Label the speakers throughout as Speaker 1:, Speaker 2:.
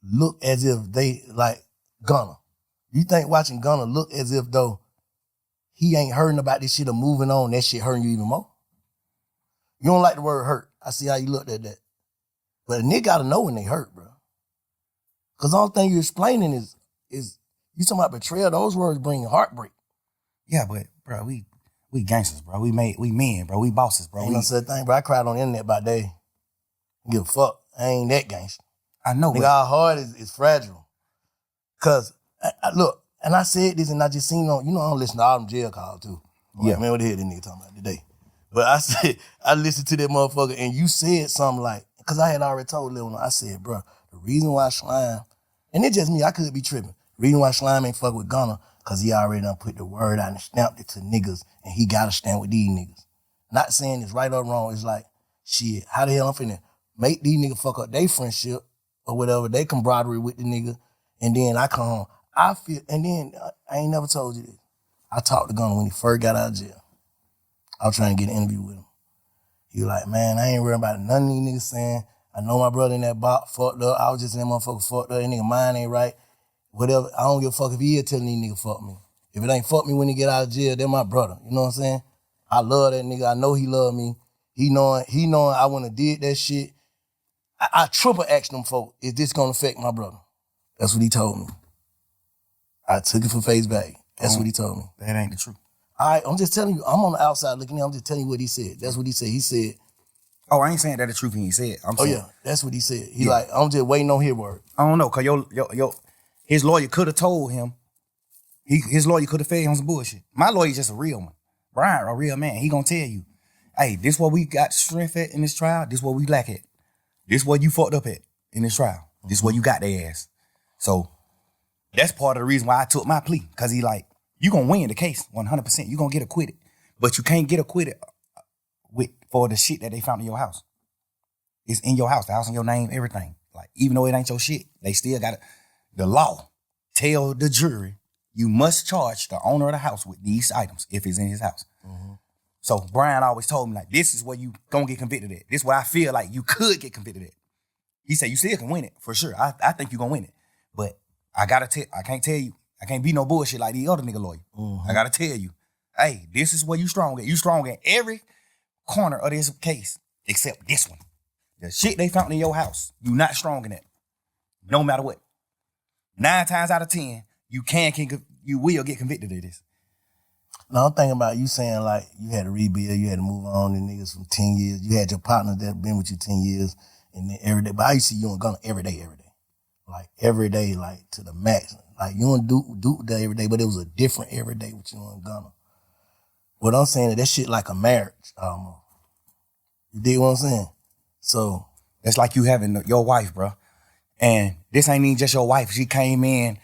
Speaker 1: look as if they like Gunna? You think watching Gunna look as if though he ain't hurting about this shit or moving on, that shit hurting you even more? You don't like the word hurt. I see how you looked at that. But a nigga gotta know when they hurt, bro. Cause the only thing you're explaining is you talking about betrayal, those words bring heartbreak.
Speaker 2: Yeah, but bro, we gangsters, bro. We men, bro. We bosses, bro.
Speaker 1: Ain't no such thing, bro. I cried on the internet about that. Give a fuck. I ain't that gangster.
Speaker 2: I know,
Speaker 1: nigga, our heart is fragile. Cause look, and I said this and I just seen on, I don't listen to all them jail calls too. Like, man, what the hell this nigga talking about today? But I said, I listened to that motherfucker and you said something like, cause I had already told Lil, I said, bro, the reason why Slime, and it's just me, I could be tripping. The reason why Slime ain't fuck with Gunna, cause he already done put the word out and stamped it to niggas and he gotta stand with these niggas. Not saying it's right or wrong, it's like, shit, how the hell I'm finna make these niggas fuck up their friendship or whatever, they camaraderie with the nigga, and then I come home. I feel, and then I ain't never told you this. I talked to Gunna when he first got out of jail. I was trying to get an interview with him. He was like, man, I ain't worried about none of these niggas saying, I know my brother in that box fucked up. I was just in that motherfucker fucked up. That nigga mind ain't right. Whatever. I don't give a fuck if he is telling these niggas fuck me. If it ain't fuck me when he get out of jail, they're my brother. You know what I'm saying? I love that nigga. I know he love me. He knowing I wouldn't have did that shit. I triple asked them folk, is this gonna affect my brother? That's what he told me. I took it for face value. That's what he told me.
Speaker 2: That ain't the truth.
Speaker 1: All right, I'm just telling you, I'm on the outside looking in, I'm just telling you what he said. That's what he said. He said,
Speaker 2: oh, I ain't saying that the truth he said. I'm saying,
Speaker 1: yeah, that's what he said. He like, I'm just waiting on his word.
Speaker 2: I don't know, cause his lawyer could have told him, his lawyer could have fed him some bullshit. My lawyer's just a real one. Brian, a real man. He gonna tell you, hey, this what we got strength at in this trial, this what we lack at. This what you fucked up at in this trial. This what you got their ass. So that's part of the reason why I took my plea. Cause he like, you gonna win the case 100%. You gonna get acquitted. But you can't get acquitted for the shit that they found in your house. It's in your house, the house in your name, everything. Like, even though it ain't your shit, they still got the law tell the jury, you must charge the owner of the house with these items if it's in his house. Mm-hmm. So Brian always told me, like, this is where you gonna get convicted at. This is where I feel like you could get convicted at. He said, you still can win it, for sure. I think you gonna win it. But I can't tell you, I can't be no bullshit like the other nigga lawyer. Mm-hmm. I gotta tell you, hey, this is where you strong at. You strong at every corner of this case, except this one. The shit they found in your house, you not strong in that. No matter what. 9 times out of 10, you will get convicted of this.
Speaker 1: No, I'm thinking about you saying like you had to rebuild, you had to move on to niggas from 10 years. You had your partner that been with you 10 years and then every day. But I used to see you and Gunna every day. Like every day, like to the max. Like you don't do that every day, but it was a different every day with you and Gunna. What I'm saying is that shit like a marriage almost. You dig what I'm saying? So
Speaker 2: that's like you having your wife, bro. And this ain't even just your wife. She came in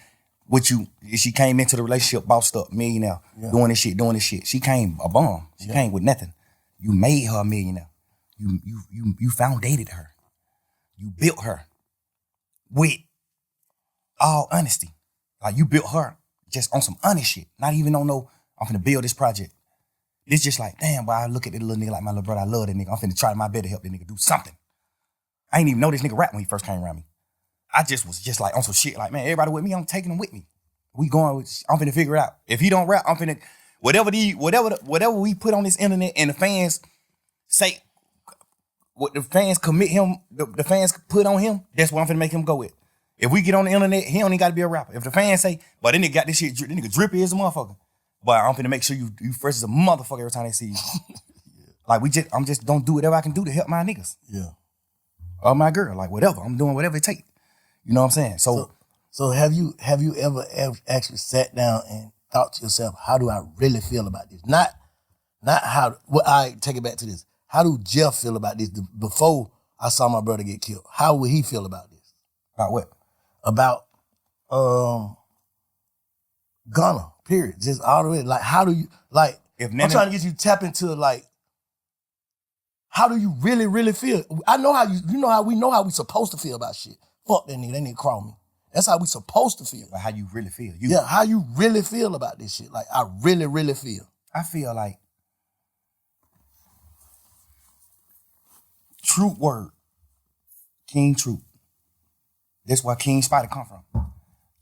Speaker 2: with you. She came into the relationship bossed up, millionaire, doing this shit. She came a bum. She came with nothing. You made her a millionaire. You foundated her. You built her with all honesty. Like you built her just on some honest shit. Not even on no, I'm finna build this project. It's just like, damn, boy, I look at this little nigga like my little brother. I love that nigga. I'm finna try my best to help that nigga do something. I ain't even know this nigga rap when he first came around me. I just was just like on some shit like, man, everybody with me, I'm taking them with me. We going with, I'm finna figure it out. If he don't rap, I'm finna, whatever we put on this internet and the fans say, what the fans commit him, the fans put on him, that's what I'm finna make him go with. If we get on the internet, he don't even gotta be a rapper. If the fans say, but that nigga got this shit, that nigga drippy as a motherfucker. But I'm finna make sure you fresh as a motherfucker every time they see you. Like I'm just don't do whatever I can do to help my niggas.
Speaker 1: Yeah.
Speaker 2: Or my girl, like whatever. I'm doing whatever it takes. You know what I'm saying?
Speaker 1: So have you ever actually sat down and thought to yourself, how do I really feel about this? Not how, well, I take it back to this. How do Jeff feel about this before I saw my brother get killed? How would he feel about this?
Speaker 2: About what?
Speaker 1: About Gunna, period. Just all the way. Like, how do you, like, I'm trying to get you to tap into, like, how do you really, really feel? I know how we know how we supposed to feel about shit. Fuck that nigga crawl me. That's how we supposed to feel.
Speaker 2: Like how you really feel.
Speaker 1: How you really feel about this shit. Like, I really, really feel.
Speaker 2: I feel like Truth word, King Truth. That's where King Spider come from.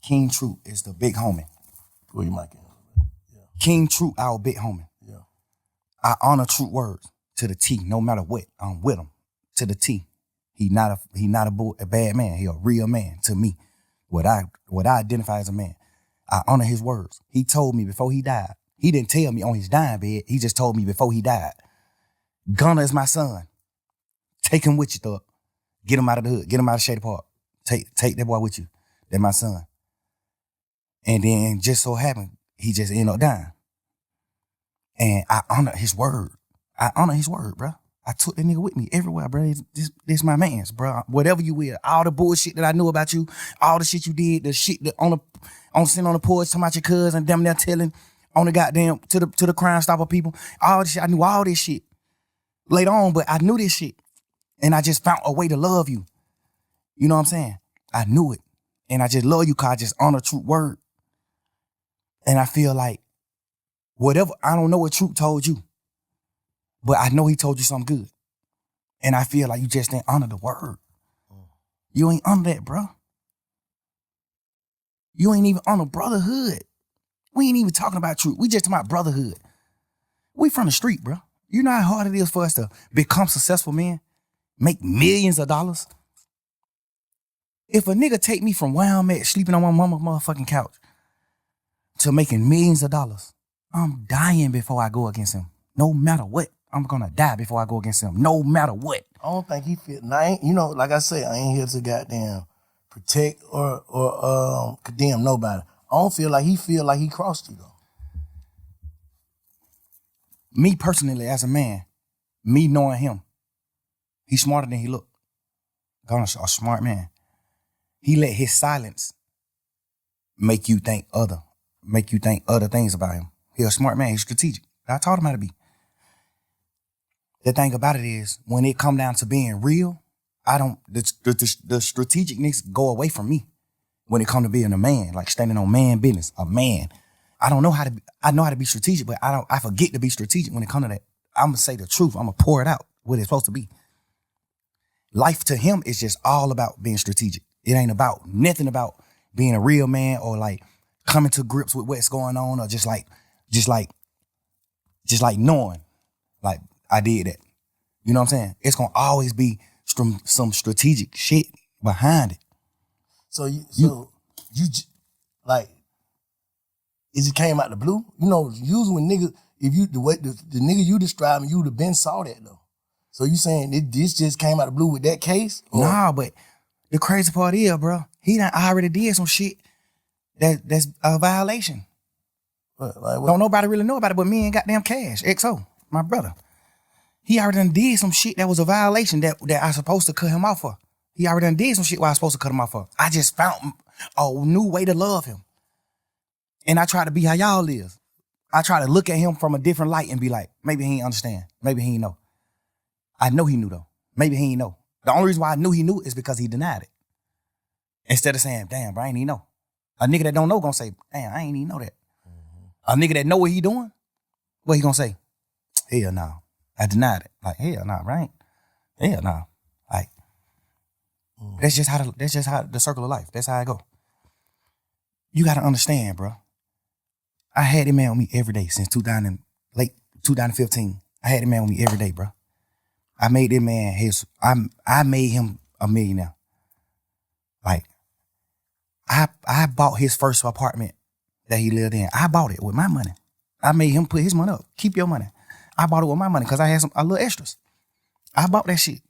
Speaker 2: King Troop is the big homie.
Speaker 1: Where you might get.
Speaker 2: Yeah. King Troop, our big homie.
Speaker 1: Yeah.
Speaker 2: I honor Troop words to the T, no matter what. I'm with him to the T. He not a bad man. He a real man to me. What I identify as a man. I honor his words. He told me before he died. He didn't tell me on his dying bed. He just told me before he died. Gunna is my son. Take him with you, thug. Get him out of the hood. Get him out of Shady Park. Take that boy with you. That's my son. And then just so happened, he just ended up dying. And I honor his word. Bro. I took that nigga with me everywhere, bro. This my man's, bro. Whatever you will, all the bullshit that I knew about you, all the shit you did, the shit that sitting on the porch talking about your cousin, damn near telling on the goddamn to the Crime Stopper people, all this shit. I knew all this shit later on, but I knew this shit, and I just found a way to love you. You know what I'm saying? I knew it, and I just love you because I just honor Troop word, and I feel like whatever, I don't know what Troop told you, but I know he told you something good. And I feel like you just didn't honor the word. You ain't honor that, bro. You ain't even honor brotherhood. We ain't even talking about truth. We just talking about brotherhood. We from the street, bro. You know how hard it is for us to become successful men? Make millions of dollars? If a nigga take me from where I'm at, sleeping on my mama's motherfucking couch, to making millions of dollars, I'm dying before I go against him. No matter what. I'm gonna die before I go against him, no matter what.
Speaker 1: I don't think he fit. Now, like I say, I ain't here to goddamn protect or condemn nobody. I don't feel like he crossed you though.
Speaker 2: Me personally, as a man, me knowing him, he's smarter than he looked. Gunna's a smart man. He let his silence make you think other things about him. He's a smart man. He's strategic. I taught him how to be. The thing about it is, when it come down to being real, the strategicness go away from me when it come to being a man, like standing on man business, a man. I know how to be strategic, but I forget to be strategic when it come to that. I'm gonna say the truth. I'm gonna pour it out, what it's supposed to be. Life to him is just all about being strategic. It ain't about nothing about being a real man or like coming to grips with what's going on or just like knowing, like, I did that. You know what I'm saying? It's gonna always be some strategic shit behind it.
Speaker 1: So you like, it just came out the blue? You know, usually when niggas, if you, the nigga you describing, you would have been saw that though. So you saying this just came out the blue with that case? Or?
Speaker 2: Nah, but the crazy part is, bro, he done already did some shit that's a violation.
Speaker 1: What?
Speaker 2: Don't nobody really know about it but me and goddamn Cash, XO, my brother. He already done did some shit that was a violation that I supposed to cut him off for. He already done did some shit where I was supposed to cut him off for. I just found a new way to love him. And I try to be how y'all live. I try to look at him from a different light and be like, maybe he ain't understand. Maybe he ain't know. I know he knew though. Maybe he ain't know. The only reason why I knew he knew is because he denied it. Instead of saying, damn, bro, I ain't even know. A nigga that don't know gonna say, damn, I ain't even know that. A nigga that know what he doing, what he gonna say? Hell no. I denied it. Like, hell no, right? Hell no. Like, that's just how the circle of life. That's how I go. You gotta understand, bro. I had that man with me every day since late 2015. I had that man with me every day, bro. I made that man I made him a millionaire. Like, I bought his first apartment that he lived in. I bought it with my money. I made him put his money up. Keep your money. I bought it with my money because I had a little extras. I bought that shit.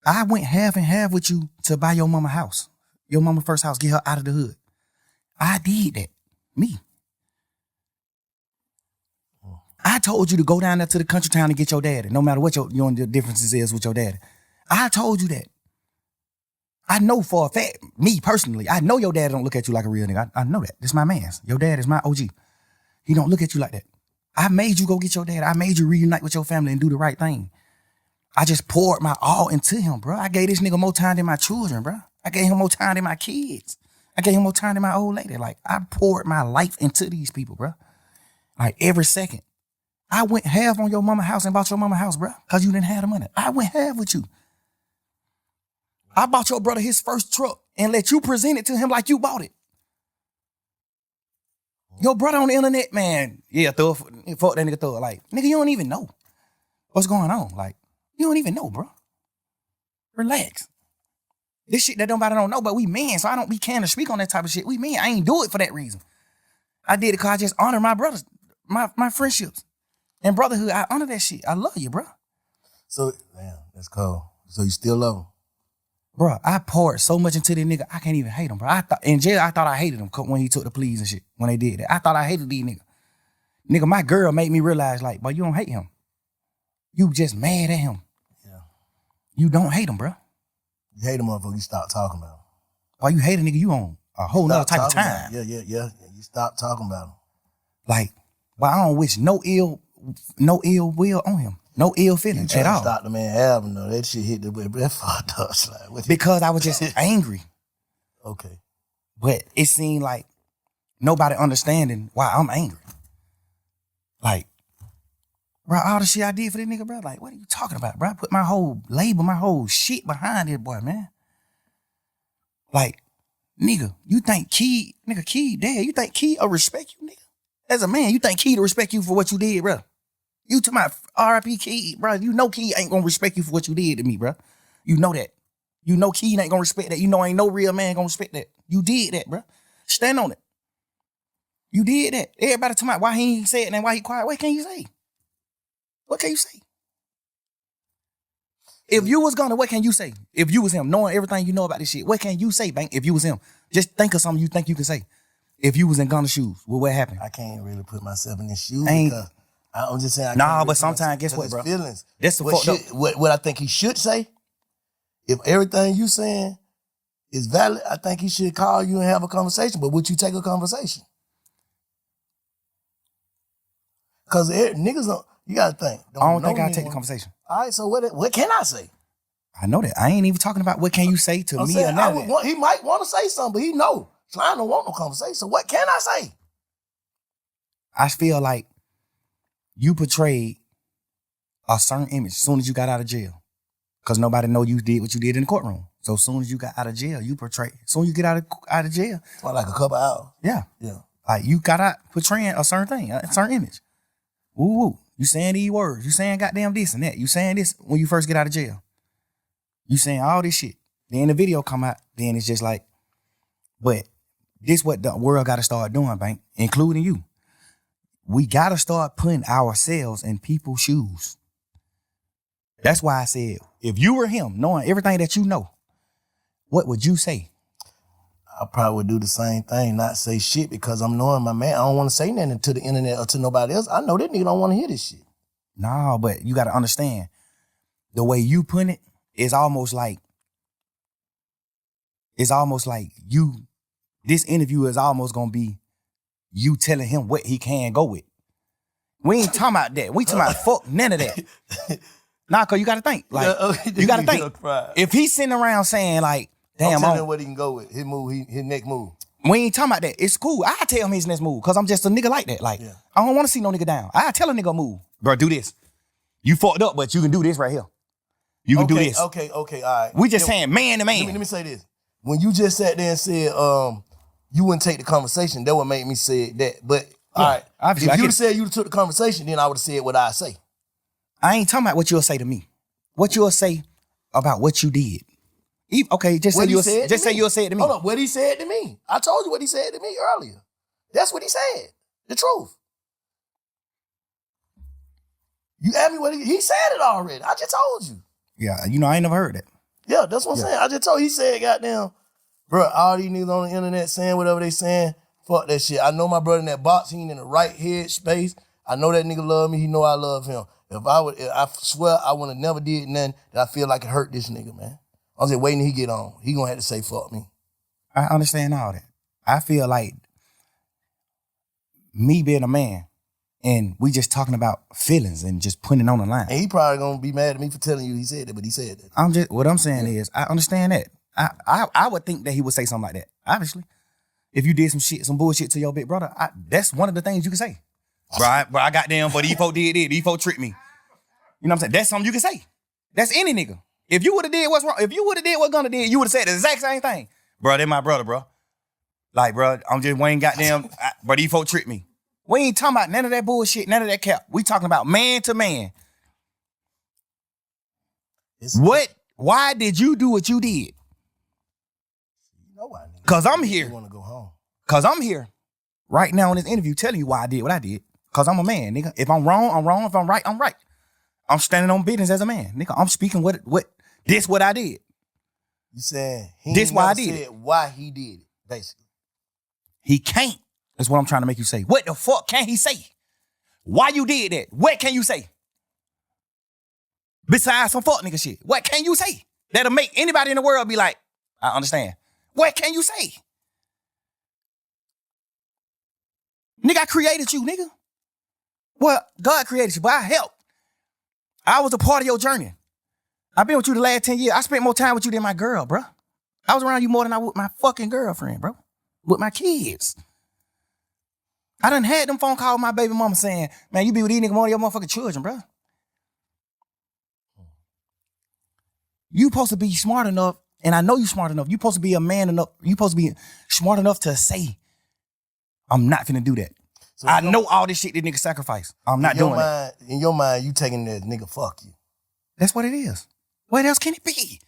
Speaker 2: I went half and half with you to buy your mama house. Your mama first house, get her out of the hood. I did that. Me. I told you to go down there to the country town and get your daddy, no matter what your differences is with your daddy. I told you that. I know for a fact, me personally, I know your dad don't look at you like a real nigga. I know that. This is my man's. Your dad is my OG. He don't look at you like that. I made you go get your dad. I made you reunite with your family and do the right thing. I just poured my all into him, bro. I gave this nigga more time than my children, bro. I gave him more time than my kids. I gave him more time than my old lady. Like, I poured my life into these people, bro. Like, every second. I went half on your mama house and bought your mama house, bro, because you didn't have the money. I went half with you. I bought your brother his first truck and let you present it to him like you bought it. Your brother on the internet, man, yeah, fuck that nigga thug. Like, nigga, you don't even know what's going on. Like, you don't even know, bro. Relax. This shit that nobody don't know, but we men, so I don't be can to speak on that type of shit. We men, I ain't do it for that reason. I did it because I just honor my brothers, my friendships. And brotherhood, I honor that shit. I love you, bro.
Speaker 1: So, damn, that's cold. So you still love him?
Speaker 2: Bro, I poured so much into this nigga, I can't even hate him, bro. In jail, I thought I hated him when he took the pleas and shit, when they did that. I thought I hated these niggas. Nigga, my girl made me realize, like, bro, you don't hate him. You just mad at him.
Speaker 1: Yeah.
Speaker 2: You don't hate him, bro.
Speaker 1: You hate him motherfucker, you stop talking about him.
Speaker 2: Why you hate a nigga, you on a whole nother type of time.
Speaker 1: Yeah. You stop talking about him.
Speaker 2: Like, but I don't wish no ill will on him. No ill feelings at all.
Speaker 1: Stop the man album though. That shit hit the way. That fucked up. Like,
Speaker 2: because I was just angry.
Speaker 1: Okay.
Speaker 2: But it seemed like nobody understanding why I'm angry. Like, bro, all the shit I did for this nigga, bro. Like, what are you talking about, bro? I put my whole label, my whole shit behind this boy, man. Like, nigga, you think Key, dad, you think Key will respect you, nigga? As a man, you think Key to respect you for what you did, bro? You to my R.I.P. Key, bro. You know Key ain't gonna respect you for what you did to me, bro. You know that. You know Key ain't gonna respect that. You know ain't no real man gonna respect that. You did that, bro. Stand on it. You did that. Everybody talking about why he ain't say it and why he quiet. What can you say? What can you say? If you was gonna, what can you say? If you was him, knowing everything you know about this shit, what can you say, Bank? If you was him, just think of something you think you can say. If you was in Gunna's shoes, what happened?
Speaker 1: I can't really put myself in his shoes because I'm just saying.
Speaker 2: But sometimes, guess what, bro?
Speaker 1: Feelings.
Speaker 2: That's the fucked up.
Speaker 1: What I think he should say. If everything you saying is valid, I think he should call you and have a conversation. But would you take a conversation? Because niggas don't. You gotta think.
Speaker 2: I don't think I'll take the conversation.
Speaker 1: All right, so what can I say?
Speaker 2: I know that. I ain't even talking about what can you say to me or nothing.
Speaker 1: He might want to say something, but he know. So I don't want no conversation. So what can I say?
Speaker 2: I feel like you portrayed a certain image as soon as you got out of jail. Because nobody know you did what you did in the courtroom. So as soon as you got out of jail, you portrayed. As soon as you get out of jail.
Speaker 1: Well, like a couple hours.
Speaker 2: Yeah. Like you got out portraying a certain thing, a certain image. Woo woo. You saying these words. You saying goddamn this and that. You saying this when you first get out of jail. You saying all this shit. Then the video come out. Then it's just like, but this what the world got to start doing, Bank, including you. We got to start putting ourselves in people's shoes. That's why I said, if you were him, knowing everything that you know, what would you say?
Speaker 1: I probably would do the same thing, not say shit because I'm knowing my man. I don't want to say nothing to the internet or to nobody else. I know that nigga don't want to hear this shit.
Speaker 2: No, but you got to understand, the way you put it is almost like you, this interview is almost going to be you telling him what he can go with. We ain't talking about that. We talking about fuck none of that. Nah, cause you gotta think. Like you gotta think. If he's sitting around saying like, damn,
Speaker 1: I'm telling him what he can go with. His move, his next move.
Speaker 2: We ain't talking about that. It's cool. I tell him his next move because I'm just a nigga like that. Like I don't want to see no nigga down. I tell a nigga move, bro. Do this. You fucked up, but you can do this right here. You can do this.
Speaker 1: Okay, all right.
Speaker 2: We just saying man to man.
Speaker 1: Let me say this. When you just sat there and said you wouldn't take the conversation, that would make me say that. But all right, if you'd said you took the conversation, then I would have said what I say.
Speaker 2: I ain't talking about what you'll say to me. What you'll say about what you did. Okay, just say you'll say it to me.
Speaker 1: Hold on, what he said to me. I told you what he said to me earlier. That's what he said. The truth. You asked me what he said it already. I just told you.
Speaker 2: Yeah, I ain't never heard that.
Speaker 1: Yeah, that's what I'm saying. I just told you. He said, goddamn, bro, all these niggas on the internet saying whatever they saying, fuck that shit. I know my brother in that box, he ain't in the right head space. I know that nigga love me. He know I love him. I swear I would have never did nothing that I feel like it hurt this nigga, man. I was just waiting till he get on. He gonna have to say fuck me.
Speaker 2: I understand all that. I feel like me being a man and we just talking about feelings and just putting it on the line.
Speaker 1: And he probably gonna be mad at me for telling you he said that, but he said that.
Speaker 2: What I'm saying is I understand that. I would think that he would say something like that. Obviously. If you did some bullshit to your big brother, that's one of the things you can say. Bro, I got them, but these folk did it. These folk tricked me. You know what I'm saying? That's something you can say. That's any nigga. If you would have did what's wrong, if you would have did what Gunna did, you would have said the exact same thing. Bro, they my brother, bro. Like, bro, I'm just Wayne goddamn, bro, these folks tricked me. We ain't talking about none of that bullshit, none of that cap. We talking about man to man. Why did you do what you did?
Speaker 1: You know why, nigga.
Speaker 2: Cause I'm here.
Speaker 1: You want to go home.
Speaker 2: Cause I'm here right now in this interview telling you why I did what I did. Cause I'm a man, nigga. If I'm wrong, I'm wrong. If I'm right, I'm right. I'm standing on business as a man, nigga. I'm speaking what I did.
Speaker 1: You saying
Speaker 2: this why I did
Speaker 1: it. Why he did it, basically.
Speaker 2: He can't. That's what I'm trying to make you say. What the fuck can he say? Why you did that? What can you say? Besides some fuck nigga shit. What can you say? That'll make anybody in the world be like, I understand. What can you say? Nigga, I created you, nigga. Well, God created you, but I helped. I was a part of your journey. I've been with you the last 10 years. I spent more time with you than my girl, bro. I was around you more than I was with my fucking girlfriend, bro. With my kids. I done had them phone calls with my baby mama saying, man, you be with these niggas more than your motherfucking children, bro. You supposed to be smart enough, and I know you smart enough. You supposed to be a man enough. You supposed to be smart enough to say, I'm not finna do that. So I know all this shit that nigga sacrifice. I'm not doing it.
Speaker 1: In your mind, you taking that nigga fuck you.
Speaker 2: That's what it is. What else can it be?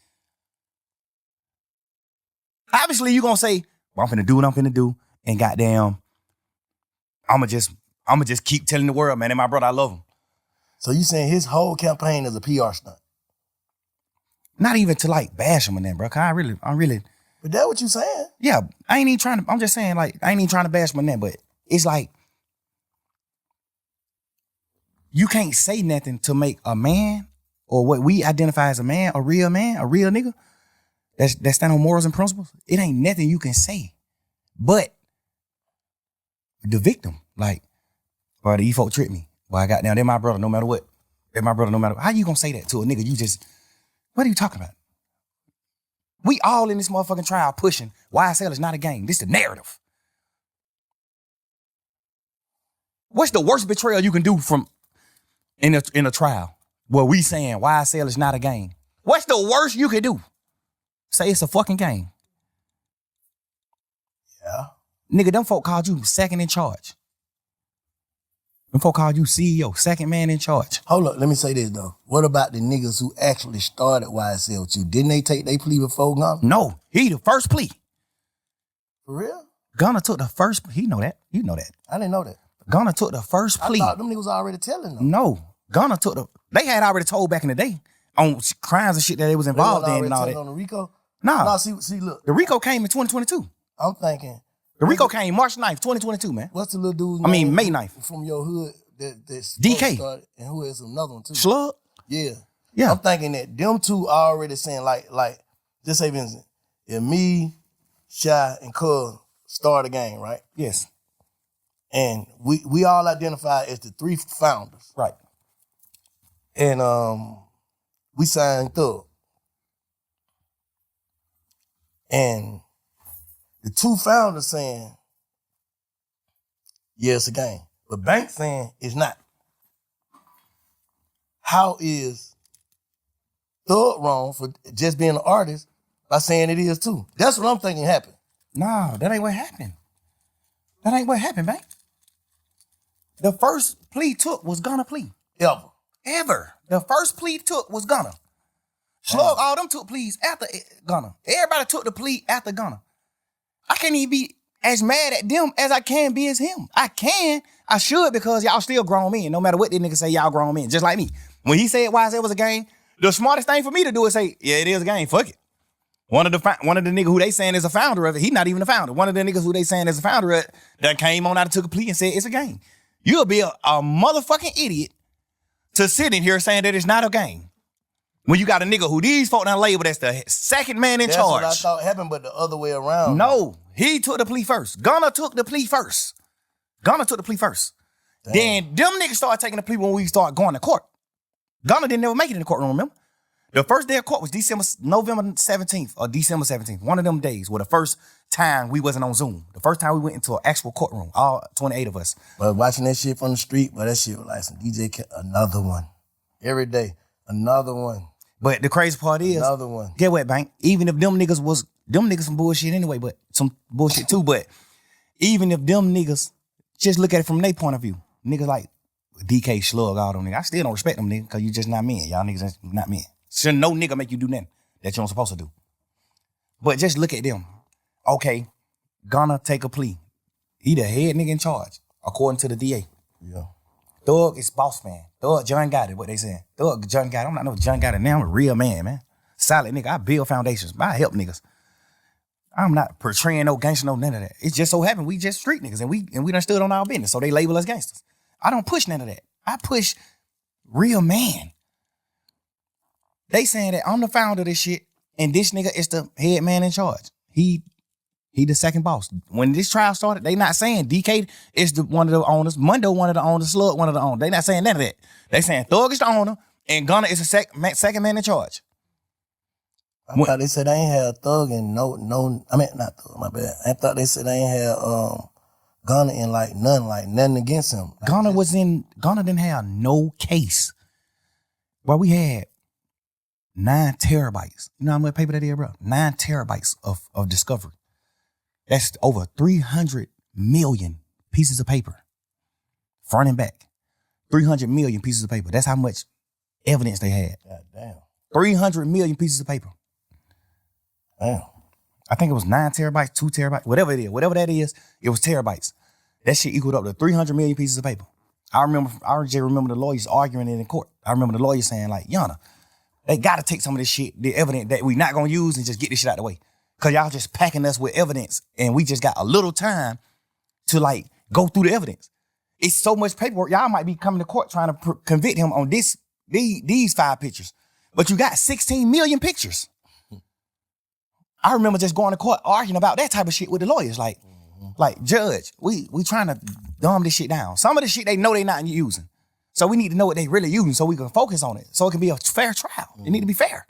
Speaker 2: Obviously, you gonna say, well, I'm finna do what I'm finna do, and goddamn, I'ma just keep telling the world, man, and my brother, I love him.
Speaker 1: So you saying his whole campaign is a PR stunt?
Speaker 2: Not even to like bash him and that, bro. Cause I'm really.
Speaker 1: But that's what you saying.
Speaker 2: Yeah, I ain't even trying to. I'm just saying, like, I ain't even trying to bash him and that, but it's like you can't say nothing to make a man or what we identify as a man, a real nigga that stand on morals and principles. It ain't nothing you can say, but the victim, like, bro, these folk tricked me. Well, I got down. They're my brother, no matter what. They're my brother, no matter what. How you gonna say that to a nigga? What are you talking about? We all in this motherfucking trial pushing YSL is not a game. This is the narrative. What's the worst betrayal you can do from in a trial where we saying YSL is not a game? What's the worst you can do? Say it's a fucking game.
Speaker 1: Yeah.
Speaker 2: Nigga, them folk called you second in charge. Them folk called you CEO, second man in charge.
Speaker 1: Hold up, let me say this though. What about the niggas who actually started YSL with you? Didn't they take their plea before Gunna?
Speaker 2: No, he the first plea.
Speaker 1: For real?
Speaker 2: Gunna took the first, he know that. You know that.
Speaker 1: I didn't know that.
Speaker 2: Gunna took the first plea.
Speaker 1: I thought them niggas already telling them.
Speaker 2: No, Gunna took they had already told back in the day on crimes and shit that they was involved in and all that.
Speaker 1: On the RICO?
Speaker 2: Nah.
Speaker 1: No, see, look.
Speaker 2: The RICO came in 2022.
Speaker 1: I'm thinking.
Speaker 2: The RICO came March 9th, 2022, man.
Speaker 1: What's the little dude's name?
Speaker 2: May 9th.
Speaker 1: From your hood that's
Speaker 2: DK.
Speaker 1: Started, and who is another one too?
Speaker 2: Slug?
Speaker 1: Yeah.
Speaker 2: Yeah.
Speaker 1: I'm thinking that them two already saying like, just say Vincent, if me, Shy, and Cuz start a game, right?
Speaker 2: Yes.
Speaker 1: And we all identify as the three founders.
Speaker 2: Right.
Speaker 1: And we signed Thug. And the two founders saying, yeah, it's a game. But Bank saying it's not. How is Thug wrong for just being an artist by saying it is too? That's what I'm thinking happened.
Speaker 2: No, that ain't what happened. That ain't what happened, Bank. The first plea took was Gunna plea. Ever. The first plea took was Gunna. Slug, all them took pleas after Gunna. Everybody took the plea after Gunna. I can't even be as mad at them as I can be as him. I should, because y'all still grown men. No matter what this nigga say, y'all grown men. Just like me. When he said YSL was a game, the smartest thing for me to do is say, yeah, it is a game. Fuck it. One of the nigga who they saying is a founder of it, he not even a founder. One of the niggas who they saying is a founder of it that came on out and took a plea and said it's a game. You'll be a motherfucking idiot to sit in here saying that it's not a game. When you got a nigga who these folk done labeled as the second man in charge.
Speaker 1: That's what I thought happened, but the other way around.
Speaker 2: No, he took the plea first. Gunna took the plea first. Damn. Then them niggas started taking the plea when we started going to court. Gunna didn't never make it in the courtroom, remember? The first day of court was November 17th or December 17th. One of them days were the first time we wasn't on Zoom. The first time we went into an actual courtroom, all 28 of us.
Speaker 1: But watching that shit from the street, but that shit was like some another one. Every day, another one.
Speaker 2: But the crazy part is,
Speaker 1: another one.
Speaker 2: Get what, Bank? Even if them niggas was them niggas some bullshit anyway, but some bullshit too. But even if them niggas just look at it from their point of view, niggas like DK Slug, all them niggas, I still don't respect them niggas because you just not men. Y'all niggas not men. Should no nigga make you do nothing that you don't supposed to do. But just look at them. Okay, Gunna take a plea. He the head nigga in charge, according to the DA.
Speaker 1: Yeah.
Speaker 2: Thug is boss man. Thug John got it, what they saying. Thug John got it. I'm not no John got it now. I'm a real man. Solid nigga. I build foundations. I help niggas. I'm not portraying no gangster, no none of that. It just so happened we just street niggas and we done stood on our business. So they label us gangsters. I don't push none of that. I push real man. They saying that I'm the founder of this shit and this nigga is the head man in charge. He the second boss. When this trial started, they not saying DK is one of the owners, Mundo one of the owners, Slug one of the owners. They not saying none of that. They saying Thug is the owner and Gunna is the second man in charge.
Speaker 1: I thought they said they ain't had Thug and not Thug, my bad. I thought they said they ain't had Gunna in nothing against him.
Speaker 2: Gunna didn't have no case. Well, we had 9 terabytes. You know how much paper that is, bro? 9 terabytes of discovery. That's over 300 million pieces of paper. Front and back. 300 million pieces of paper. That's how much evidence they had.
Speaker 1: God damn.
Speaker 2: 300 million pieces of paper.
Speaker 1: Damn.
Speaker 2: I think it was 9 terabytes, 2 terabytes, whatever it is. Whatever that is, it was terabytes. That shit equaled up to 300 million pieces of paper. I just remember the lawyers arguing it in court. I remember the lawyers saying like, Yana, they gotta take some of this shit, the evidence that we not gonna use and just get this shit out of the way. Cause y'all just packing us with evidence and we just got a little time to like go through the evidence. It's so much paperwork. Y'all might be coming to court trying to convict him on these 5 pictures, but you got 16 million pictures. I remember just going to court arguing about that type of shit with the lawyers. Like, judge, we trying to dumb this shit down. Some of the shit they know they not using. So we need to know what they really using so we can focus on it. So it can be a fair trial. It need to be fair.